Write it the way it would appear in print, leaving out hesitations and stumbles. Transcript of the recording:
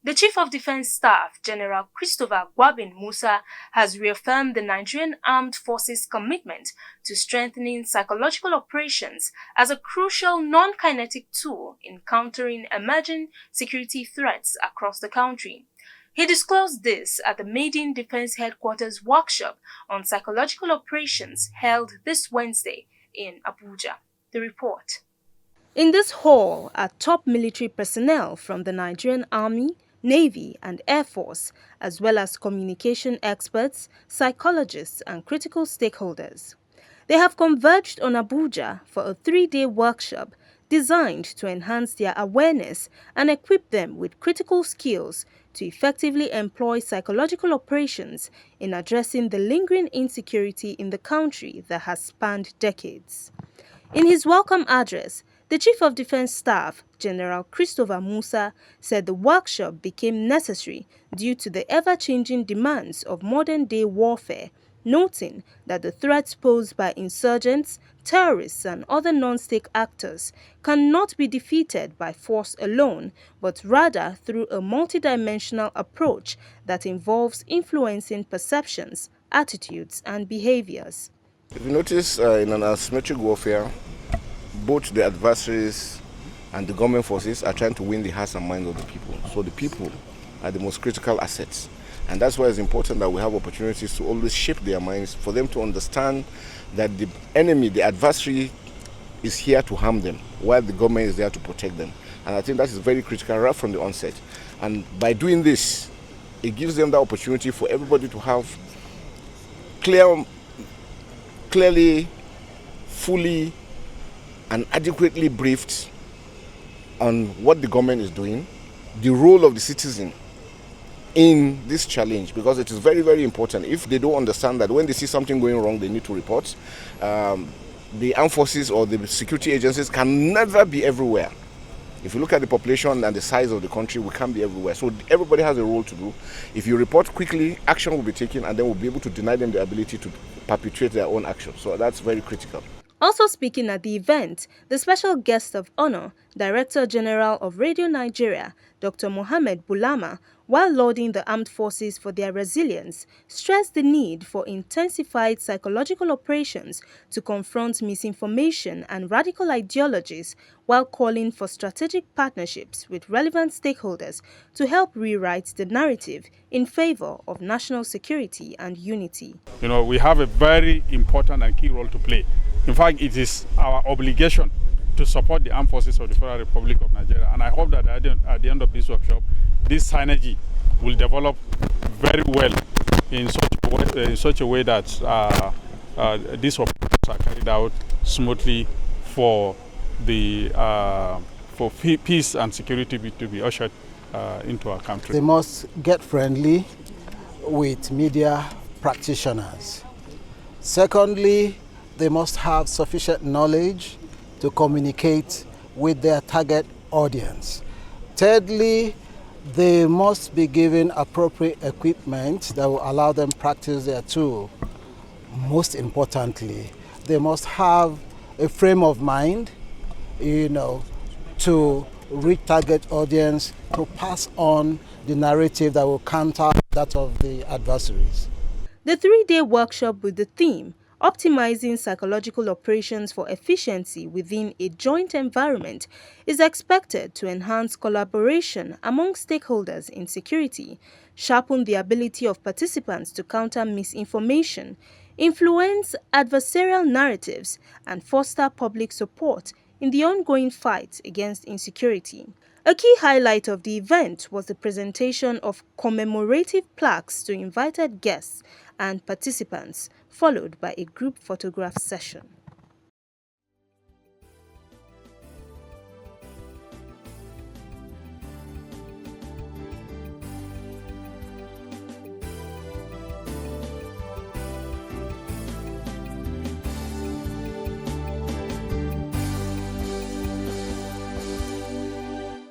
The Chief of Defense Staff, General Christopher Gwabin Musa, has reaffirmed the Nigerian Armed Forces' commitment to strengthening psychological operations as a crucial non-kinetic tool in countering emerging security threats across the country. He disclosed this at the Maiden Defense Headquarters workshop on psychological operations held this Wednesday in Abuja. The report. In this hall are top military personnel from the Nigerian Army, Navy and Air Force, as well as communication experts, psychologists and critical stakeholders. They have converged on Abuja for a 3-day workshop designed to enhance their awareness and equip them with critical skills to effectively employ psychological operations in addressing the lingering insecurity in the country that has spanned decades. In his welcome address, the Chief of Defense Staff, General Christopher Musa, said the workshop became necessary due to the ever-changing demands of modern-day warfare, noting that the threats posed by insurgents, terrorists and other non-state actors cannot be defeated by force alone, but rather through a multidimensional approach that involves influencing perceptions, attitudes and behaviors. If you notice, in an asymmetric warfare, both the adversaries and the government forces are trying to win the hearts and minds of the people. So the people are the most critical assets. And that's why it's important that we have opportunities to always shape their minds, for them to understand that the enemy, the adversary, is here to harm them, while the government is there to protect them. And I think that is very critical right from the onset. And by doing this, it gives them the opportunity for everybody to have clearly, fully, and adequately briefed on what the government is doing, the role of the citizen in this challenge, because it is very, very important. If they don't understand that when they see something going wrong, they need to report. The armed forces or the security agencies can never be everywhere. If you look at the population and the size of the country, we can't be everywhere. So everybody has a role to do. If you report quickly, action will be taken, and then we'll be able to deny them the ability to perpetrate their own action. So that's very critical. Also speaking at the event, the special guest of honor, Director General of Radio Nigeria, Dr. Mohammed Bulama, while lauding the armed forces for their resilience, stressed the need for intensified psychological operations to confront misinformation and radical ideologies, while calling for strategic partnerships with relevant stakeholders to help rewrite the narrative in favor of national security and unity. We have a very important and key role to play. In fact, it is our obligation to support the armed forces of the Federal Republic of Nigeria. And I hope that at the end of this workshop, this synergy will develop very well in such a way that these operations are carried out smoothly for peace and security to be ushered into our country. They must get friendly with media practitioners. Secondly, they must have sufficient knowledge to communicate with their target audience. Thirdly, they must be given appropriate equipment that will allow them practice their tool. Most importantly, they must have a frame of mind, to reach target audience, to pass on the narrative that will counter that of the adversaries. The 3-day workshop with the theme Optimizing Psychological Operations for Efficiency Within a Joint Environment is expected to enhance collaboration among stakeholders in security, sharpen the ability of participants to counter misinformation, influence adversarial narratives, and foster public support in the ongoing fight against insecurity. A key highlight of the event was the presentation of commemorative plaques to invited guests and participants, followed by a group photograph session.